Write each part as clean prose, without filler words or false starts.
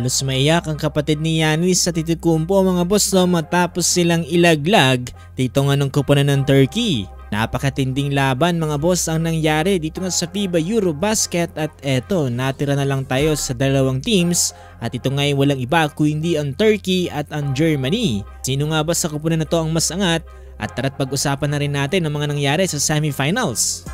Halos maiyak ang kapatid ni Giannis Antetokounmpo mga boss matapos silang ilaglag dito nga ng koponan ng Turkey. Napakatinding laban mga boss ang nangyari dito nga sa FIBA Eurobasket at eto natira na lang tayo sa dalawang teams at ito nga ay walang iba kundi ang Turkey at ang Germany. Sino nga ba sa koponan na to ang mas angat? At tara't pag-usapan na rin natin ang mga nangyari sa semifinals.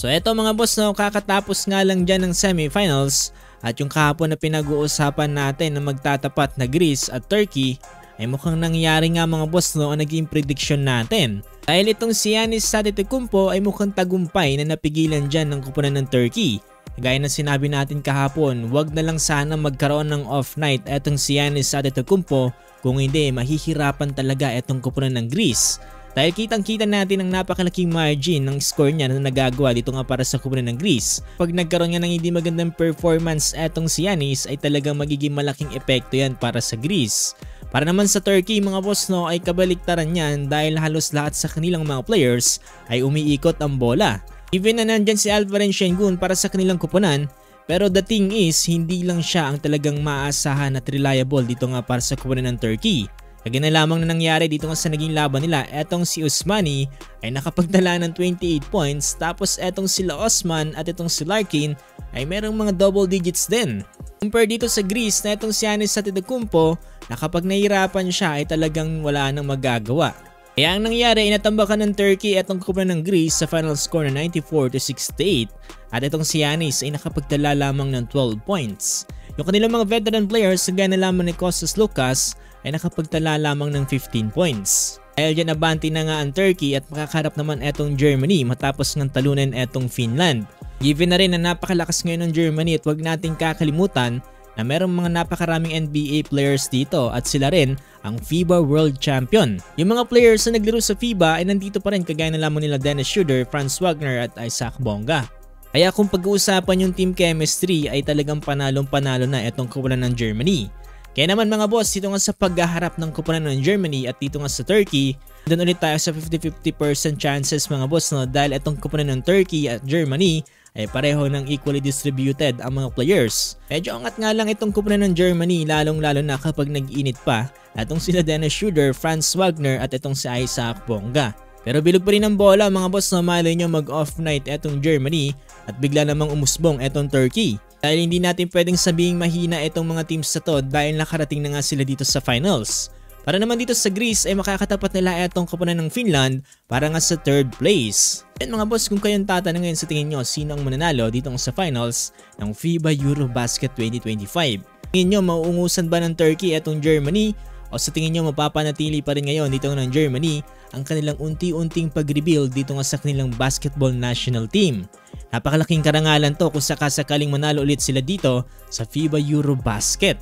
So eto mga boss kakatapos nga lang dyan ng semifinals at yung kahapon na pinag-uusapan natin na magtatapat na Greece at Turkey ay mukhang nangyari nga mga boss ang naging prediction natin. Dahil itong si Giannis Antetokounmpo ay mukhang tagumpay na napigilan dyan ng koponan ng Turkey. Gaya ng sinabi natin kahapon, wag na lang sana magkaroon ng off night etong si Giannis Antetokounmpo kung hindi mahihirapan talaga etong koponan ng Greece. Dahil kitang-kita natin ang napakalaking margin ng score niya na nagagawa dito nga para sa koponan ng Greece. Pag nagkaroon nga ng hindi magandang performance etong si Giannis ay talagang magiging malaking epekto yan para sa Greece. Para naman sa Turkey mga boss ay kabaliktaran yan dahil halos lahat sa kanilang mga players ay umiikot ang bola. Even na nandyan si Alperen Şengün para sa kanilang koponan, pero the thing is hindi lang siya ang talagang maaasahan at reliable dito nga para sa koponan ng Turkey. Kagaya na lamang na nangyari dito nga sa naging laban nila, etong si Usmani ay nakapagtala ng 28 points tapos etong sila Osman at etong si Larkin ay merong mga double digits din. Compare dito sa Greece na etong si Giannis Antetokounmpo na kapag nahirapan siya ay talagang wala nang magagawa. Kaya ang nangyari ay natambakan ng Turkey etong koponan ng Greece sa final score na 94-68 at etong si Giannis ay nakapagtala lamang ng 12 points. Yung kanilang mga veteran players gaya na lamang ni Kostas Lukas ay nakapagtala lamang ng 15 points. Dahil dyan nabanti na nga ang Turkey at makakarap naman etong Germany matapos ng talunan etong Finland. Given na rin na napakalakas ngayon ng Germany at huwag nating kakalimutan na merong mga napakaraming NBA players dito at sila rin ang FIBA World Champion. Yung mga players na naglaro sa FIBA ay nandito pa rin kagaya na lamang nila Dennis Schroeder, Franz Wagner at Isaac Bonga. Kaya kung pag-uusapan yung team chemistry ay talagang panalong-panalo na etong koponan ng Germany. Kaya naman mga boss, dito nga sa paghaharap ng koponan ng Germany at dito nga sa Turkey, doon ulit tayo sa 50-50% chances mga boss dahil itong koponan ng Turkey at Germany ay pareho ng equally distributed ang mga players. Medyo angat nga lang itong koponan ng Germany lalong-lalo na kapag nag-init pa itong sila Dennis Schroeder, Franz Wagner at itong si Isaac Bonga. Pero bilog pa rin ang bola mga boss malay nyo mag-off night etong Germany at bigla namang umusbong etong Turkey. Dahil hindi natin pwedeng sabihing mahina itong mga teams na to dahil nakarating na nga sila dito sa finals. Para naman dito sa Greece ay makakatapat nila itong koponan ng Finland para nga sa 3rd place. Yan mga boss, kung kayong tatanungin sa tingin nyo sino ang mananalo dito sa finals ng FIBA Eurobasket 2025. Tingin nyo mauungusan ba ng Turkey itong Germany o sa tingin nyo mapapanatili pa rin ngayon dito ng Germany ang kanilang unti-unting pag-rebuild dito nga sa kanilang basketball national team? Napakalaking karangalan to kung sakasakaling manalo ulit sila dito sa FIBA Eurobasket.